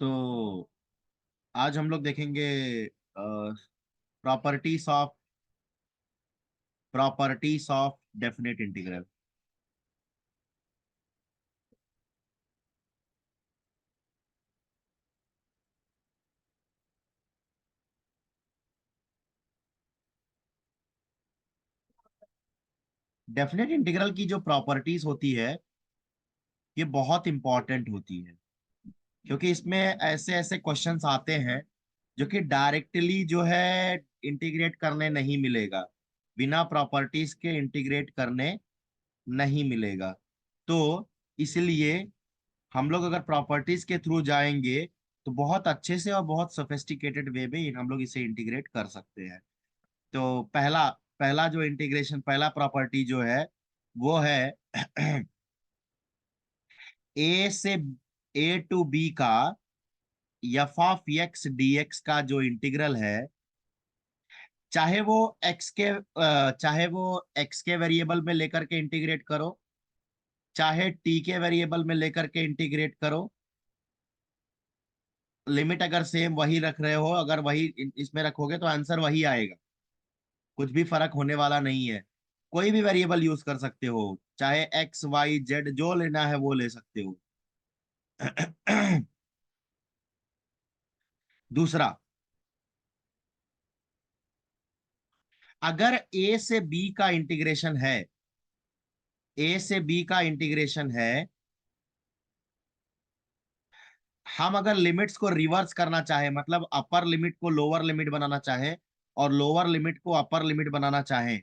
तो आज हम लोग देखेंगे properties of definite integral. Definite integral की जो प्रॉपर्टीज होती है ये बहुत इंपॉर्टेंट होती है, क्योंकि इसमें ऐसे ऐसे क्वेश्चंस आते हैं जो कि डायरेक्टली जो है इंटीग्रेट करने नहीं मिलेगा, बिना प्रॉपर्टीज के इंटीग्रेट करने नहीं मिलेगा। तो इसलिए हम लोग अगर प्रॉपर्टीज के थ्रू जाएंगे तो बहुत अच्छे से और बहुत सोफिस्टिकेटेड वे में हम लोग इसे इंटीग्रेट कर सकते हैं। तो पहला पहला जो इंटीग्रेशन, पहला प्रॉपर्टी जो है वो है ए से ए टू बी का एफ ऑफ एक्स डीएक्स का जो इंटीग्रल है, चाहे वो चाहे वो एक्स के वेरिएबल में लेकर के इंटीग्रेट करो, चाहे टी के वेरिएबल में लेकर के इंटीग्रेट करो। लिमिट अगर सेम वही रख रहे हो, अगर वही इसमें रखोगे तो आंसर वही आएगा, कुछ भी फर्क होने वाला नहीं है। कोई भी वेरिएबल यूज कर सकते हो, चाहे एक्स वाई जेड जो लेना है वो ले सकते हो। दूसरा, अगर ए से बी का इंटीग्रेशन है, ए से बी का इंटीग्रेशन है, हम अगर लिमिट्स को रिवर्स करना चाहे, मतलब अपर लिमिट को लोअर लिमिट बनाना चाहे और लोअर लिमिट को अपर लिमिट बनाना चाहे,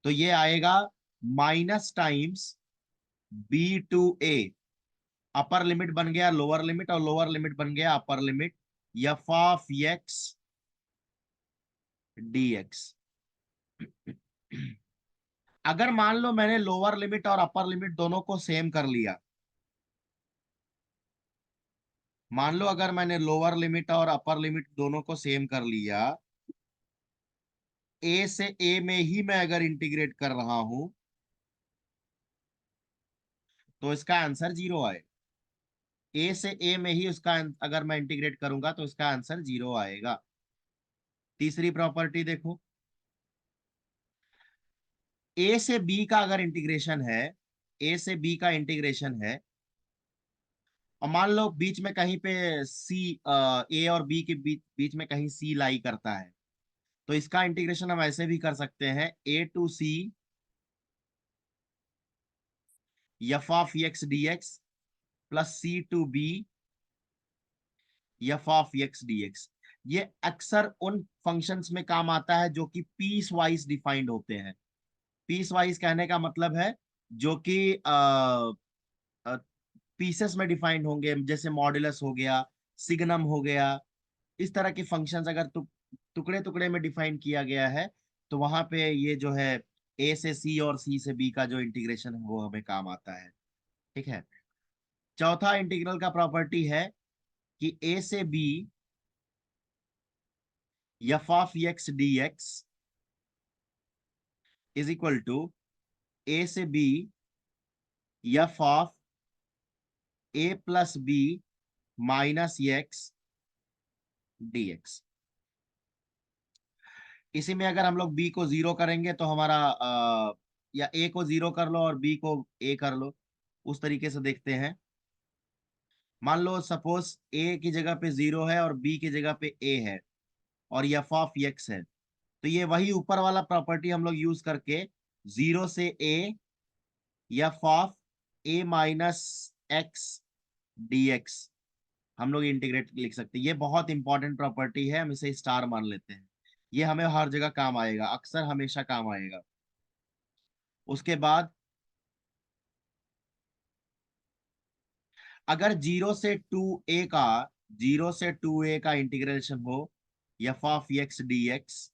तो ये आएगा minus times b to a. Upper limit बन गया लोअर लिमिट और लोअर लिमिट बन गया upper limit, f of x dx. अगर मान लो मैंने लोअर लिमिट और अपर लिमिट दोनों को सेम कर लिया, मान लो अगर मैंने लोअर लिमिट और अपर लिमिट दोनों को सेम कर लिया, ए से ए में ही मैं अगर इंटीग्रेट कर रहा हूं तो इसका आंसर जीरो आए। ए से ए में ही उसका अगर मैं इंटीग्रेट करूंगा तो इसका आंसर जीरो आएगा। तीसरी प्रॉपर्टी देखो, ए से बी का अगर इंटीग्रेशन है, ए से बी का इंटीग्रेशन है, और मान लो बीच में कहीं पे सी, ए और बी के बीच में कहीं सी लाई करता है, तो इसका इंटीग्रेशन हम ऐसे भी कर सकते हैं, a to c f of x dx plus c to b f of x dx. ये अक्सर उन फंक्शंस में काम आता है जो कि पीस वाइज डिफाइंड होते हैं। पीस वाइज कहने का मतलब है जो कि पीसेस में डिफाइंड होंगे, जैसे मॉड्यूलस हो गया, सिग्नम हो गया। इस तरह के फंक्शंस अगर टुकड़े टुकड़े में डिफाइन किया गया है, तो वहां पे ये जो है ए से सी और सी से बी का जो इंटीग्रेशन है वो हमें काम आता है। ठीक है। चौथा इंटीग्रल का प्रॉपर्टी है कि ए से b f of x d x is equal to a से b f of a plus b minus x d x. इसी में अगर हम लोग बी को जीरो करेंगे तो हमारा या ए को जीरो कर लो और बी को ए कर लो, उस तरीके से देखते हैं। मान लो सपोज ए की जगह पे जीरो है और बी की जगह पे ए है और एफ ऑफ एक्स है, तो ये वही ऊपर वाला प्रॉपर्टी हम लोग यूज करके जीरो से a f of a minus x dx हम लोग इंटीग्रेट लिख सकते हैं। ये बहुत इंपॉर्टेंट प्रॉपर्टी है, हम इसे स्टार मान लेते हैं। ये हमें हर जगह काम आएगा, अक्सर हमेशा काम आएगा। उसके बाद अगर जीरो से टू ए का इंटीग्रेशन हो एफ ऑफ एक्स डीएक्स,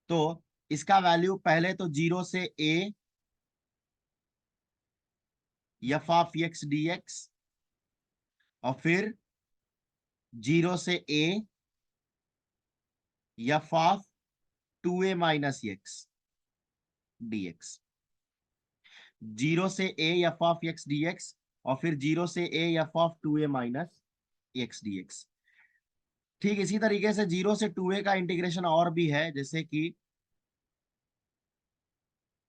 तो इसका वैल्यू पहले तो जीरो से a f of x dx, और फिर जीरो से a f of two a minus x dx. Zero से a f of x dx और फिर जीरो से a f of two a minus x d x. ठीक इसी तरीके से 0 से 2a का इंटीग्रेशन और भी है, जैसे कि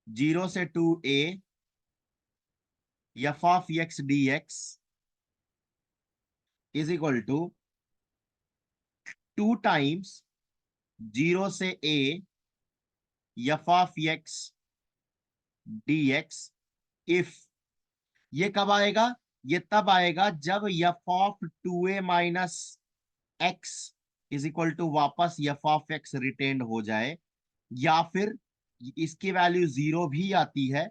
0 से 2a f of x d x is equal to 2 times 0 से a f of x d x if. ये कब आएगा? ये तब आएगा जब f of 2a minus x is equal to वापस एफ ऑफ एक्स रिटेन हो जाए, या फिर इसकी वैल्यू 0 भी आती है।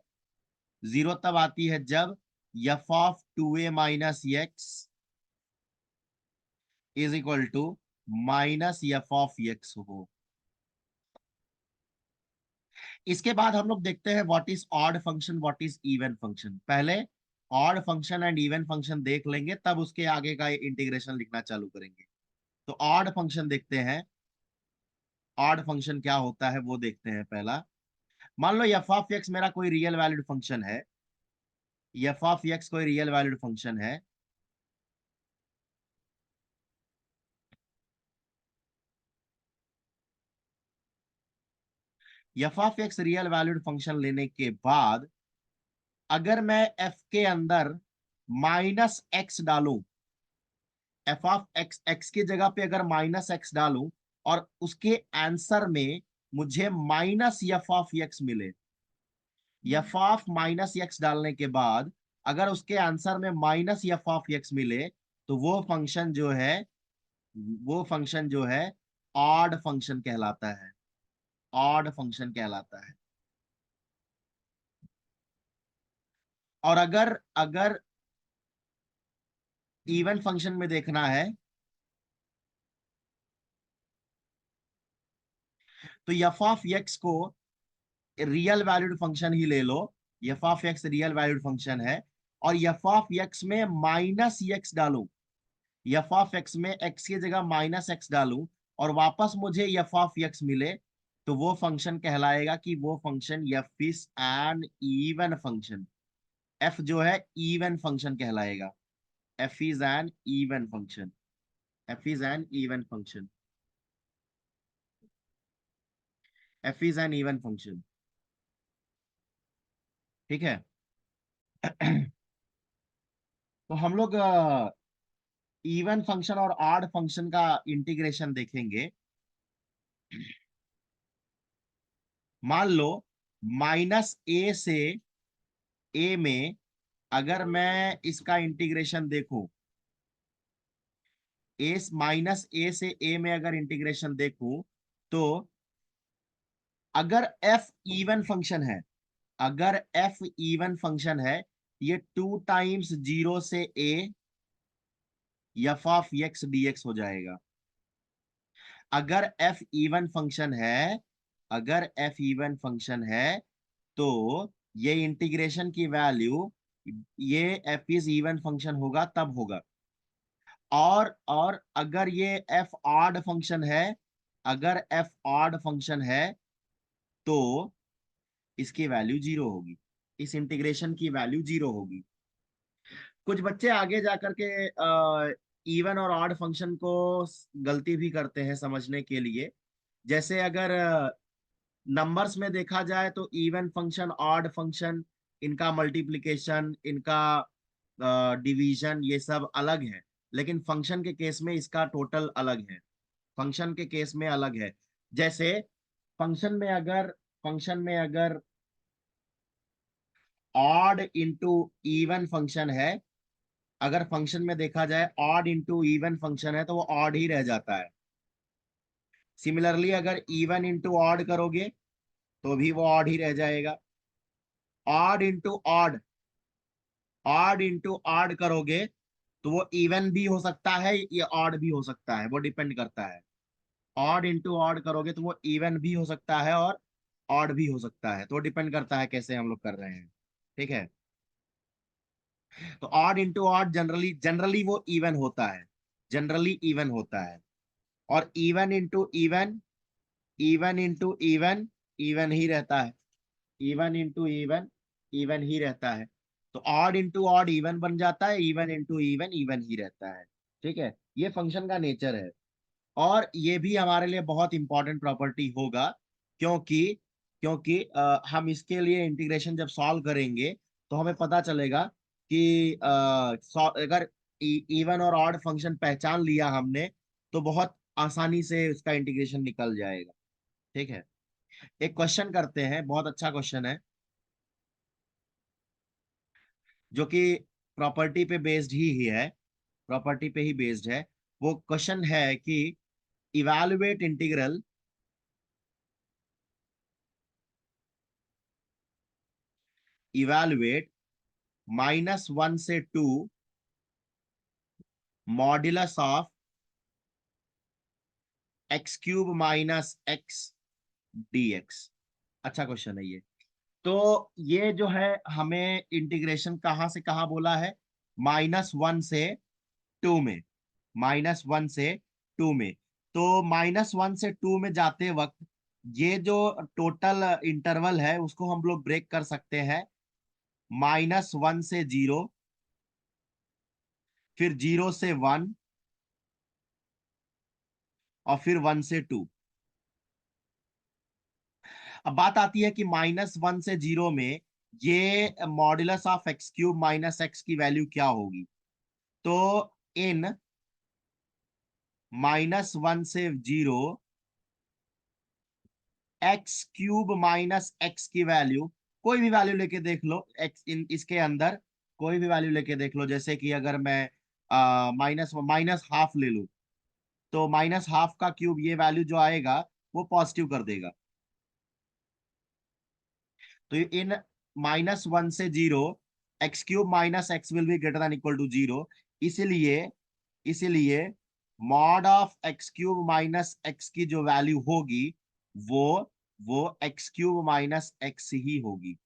0 तब आती है जब f of 2a minus x is equal to minus f of x हो। इसके बाद हम लोग देखते हैं what is odd function, what is even function. पहले odd function and even function देख लेंगे, तब उसके आगे का इंटीग्रेशन लिखना चालू करेंगे। तो ऑड फंक्शन देखते हैं, ऑड फंक्शन क्या होता है वो देखते हैं। पहला, मान लो एफ ऑफ एक्स मेरा कोई रियल वैलिड फंक्शन है, एफ ऑफ एक्स कोई रियल वैलिड फंक्शन है। F of x real valid function लेने के बाद अगर मैं एफ के अंदर माइनस एक्स डालूं, एफ ऑफ एक्स एक्स की जगह पे अगर माइनस एक्स डालूं और उसके आंसर में मुझे माइनस एफ ऑफ एक्स मिले, एफ ऑफ माइनस एक्स डालने के बाद अगर उसके आंसर में माइनस एफ ऑफ एक्स मिले, तो वो फंक्शन जो है ऑड फंक्शन कहलाता है, ऑड फंक्शन कहलाता है। और अगर अगर इवन फंक्शन में देखना है, तो एफ ऑफ एक्स को रियल वैल्यूड फंक्शन ही ले लो। F of x real valued function है, और एफ ऑफ एक्स में माइनस एक्स डालूं, एफ ऑफ एक्स में एक्स की जगह माइनस एक्स डालूं और वापस मुझे एफ ऑफ एक्स मिले, तो वो फंक्शन कहलाएगा कि वो function F is an even function. F जो है इवन फंक्शन कहलाएगा, F is an even function, F is an even function, F is an even function. ठीक है। तो हम लोग इवन फंक्शन और ऑड फंक्शन का इंटीग्रेशन देखेंगे। मान लो माइनस ए से ए में अगर मैं इसका इंटीग्रेशन देखूं, ए माइनस ए से ए में अगर इंटीग्रेशन देखूं, तो अगर एफ इवन फंक्शन है, अगर एफ इवन फंक्शन है, ये 2 टाइम्स 0 से a f of x d x हो जाएगा। अगर एफ इवन फंक्शन है, अगर एफ इवन फंक्शन है, तो ये इंटीग्रेशन की वैल्यू, ये एफ इज इवन फंक्शन होगा तब होगा। और अगर ये एफ ऑड फंक्शन है, अगर एफ ऑड फंक्शन है, तो इसकी वैल्यू 0 होगी, इस इंटीग्रेशन की वैल्यू 0 होगी। कुछ बच्चे आगे जाकर के इवन और ऑड फंक्शन को गलती भी करते हैं समझने के लिए। जैसे अगर नंबर्स में देखा जाए तो इवन फंक्शन, ऑड फंक्शन, इनका मल्टीप्लिकेशन, इनका डिवीजन, ये सब अलग है। लेकिन फंक्शन के केस में इसका टोटल अलग है, फंक्शन के केस में अलग है। जैसे फंक्शन में अगर ऑड इंटू इवन फंक्शन है, अगर फंक्शन में देखा जाए ऑड इंटू इवन फंक्शन है, तो वो ऑड ही रह जाता है। सिमिलरली अगर इवन इंटू ऑड करोगे तो भी वो ऑड ही रह जाएगा। Odd into odd, odd into odd करोगे तो वो इवन भी हो सकता है, ये ऑड भी हो सकता है, वो डिपेंड करता है। ऑड इंटू ऑड करोगे तो वो इवन भी हो सकता है और ऑड भी हो सकता है, तो डिपेंड करता है कैसे हम लोग कर रहे हैं। ठीक है। तो odd into odd generally generally वो इवन होता है, जनरली इवन होता है। और even into even, even into even, even he रहता है, even into even, even he रहता है। तो ऑड इंटू ऑड इवन बन जाता है, even into even, even he रहता है। ठीक है। ये फंक्शन का नेचर है। और ये भी हमारे लिए बहुत इंपॉर्टेंट प्रॉपर्टी होगा, क्योंकि क्योंकि हम इसके लिए इंटीग्रेशन जब सॉल्व करेंगे तो हमें पता चलेगा कि अगर इवन और ऑड फंक्शन पहचान लिया हमने तो बहुत आसानी से उसका इंटीग्रेशन निकल जाएगा। ठीक है, एक क्वेश्चन करते हैं, बहुत अच्छा क्वेश्चन है, जो कि प्रॉपर्टी पे बेस्ड ही है, प्रॉपर्टी पे ही बेस्ड है। वो क्वेश्चन है कि इवैल्यूएट इंटीग्रल इवैल्यूएट -1 से 2 modulus of x³ - x dx। अच्छा क्वेश्चन है ये। तो ये जो है हमें इंटीग्रेशन कहाँ से कहाँ बोला है, -1 से 2 में, -1 से 2 में। तो -1 से 2 में जाते वक्त ये जो टोटल इंटरवल है उसको हम लोग ब्रेक कर सकते हैं, -1 से 0, फिर 0 से 1, और फिर 1 से 2। अब बात आती है कि -1 से 0 में ये मॉड्यूलस ऑफ x³ - x की वैल्यू क्या होगी। तो इन -1 से 0 x³ - x की वैल्यू, कोई भी वैल्यू लेके देख लो, x इसके अंदर कोई भी वैल्यू लेके देख लो। जैसे कि अगर मैं माइनस माइनस हाफ ले लूं, तो -12 का क्यूब, ये वैल्यू जो आएगा वो पॉजिटिव कर देगा। तो इन -1 से 0 x³ - x will be greater than equal to 0। इसीलिए इसीलिए मॉड ऑफ x³ - x की जो वैल्यू होगी वो वो x³ - x ही होगी।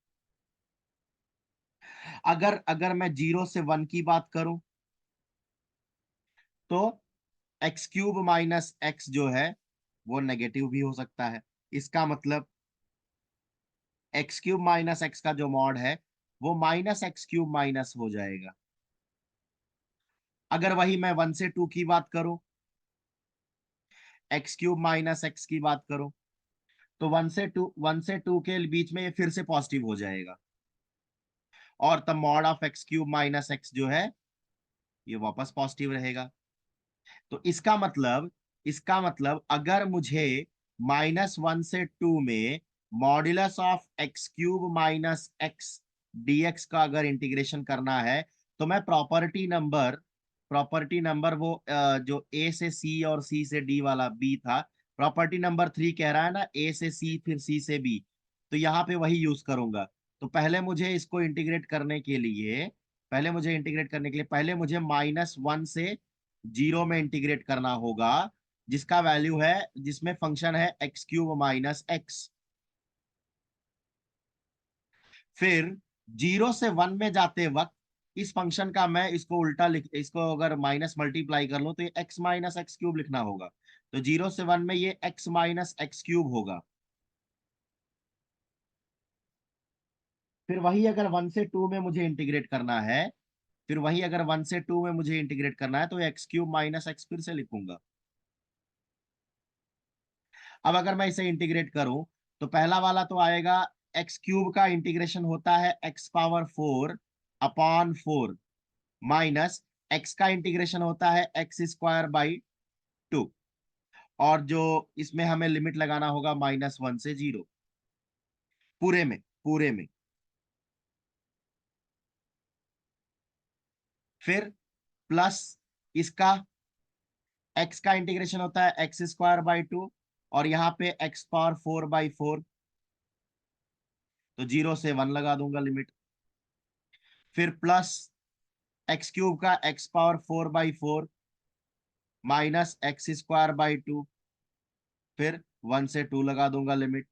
अगर अगर मैं 0 से 1 की बात करूं तो x³ - x जो है वो नेगेटिव भी हो सकता है। इसका मतलब x³ - x का जो मॉड है वो -x³ माइनस हो जाएगा। अगर वही मैं 1 से 2 की बात करूं, x³ - x की बात करूं, तो 1 से 2 के बीच में ये फिर से पॉजिटिव हो जाएगा, और तब मॉड ऑफ x³ - x जो है ये वापस पॉजिटिव रहेगा। तो इसका मतलब अगर मुझे -1 से 2 में modulus of x³ - x dx का अगर इंटीग्रेशन करना है, तो मैं प्रॉपर्टी नंबर वो जो a से c और c से d वाला b था, प्रॉपर्टी नंबर 3 कह रहा है ना, a से c फिर c से b, तो यहाँ पे वही यूज करूंगा। तो पहले मुझे -1 से 0 में इंटीग्रेट करना होगा, जिसका वैल्यू है, जिसमें फंक्शन है x³ - x। फिर 0 से 1 में जाते वक्त इस फंक्शन का मैं इसको उल्टा लिख, इसको अगर माइनस मल्टीप्लाई कर लो तो ये x - x³ लिखना होगा। तो 0 से 1 में ये x - x³ होगा। फिर वही अगर 1 से 2 में मुझे इंटीग्रेट करना है, तो x³ - x फिर से लिखूंगा। अब अगर मैं इसे इंटीग्रेट करूं तो पहला वाला तो आएगा, x³ का इंटीग्रेशन होता है x⁴/4 माइनस x का इंटीग्रेशन होता है x² / 2, और जो इसमें हमें लिमिट लगाना होगा -1 से 0, पूरे में। फिर प्लस इसका x का इंटीग्रेशन होता है x² / 2, और यहाँ पे x⁴/4, तो 0 से 1 लगा दूंगा लिमिट। फिर प्लस x³ का x⁴/4 माइनस x² / 2, फिर 1 से 2 लगा दूंगा लिमिट।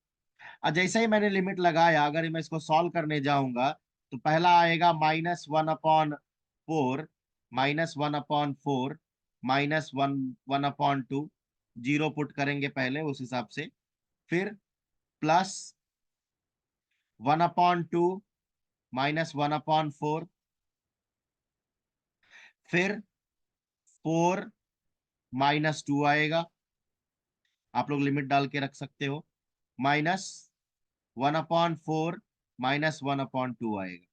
और जैसे ही मैंने लिमिट लगाया, अगर मैं इसको सॉल्व करने जाऊंगा तो पहला आएगा -1/4, -1/4 -1/2, 0 पुट करेंगे पहले उस हिसाब से। फिर प्लस 1/2 -1/4, फिर 4 -2 आएगा, आप लोग लिमिट डाल के रख सकते हो, -1/4 -1/2 आएगा।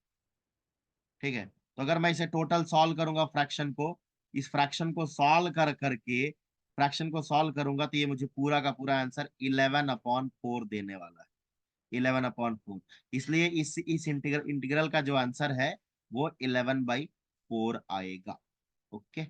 ठीक है, तो अगर मैं इसे टोटल सॉल्व करूंगा फ्रैक्शन को, इस फ्रैक्शन को सॉल्व करके फ्रैक्शन को सॉल्व करूंगा, तो ये मुझे पूरा का पूरा आंसर 11/4 देने वाला है। 11/4, इसलिए इस इंटीग्रल का जो आंसर है वो 11/4 आएगा। ओके।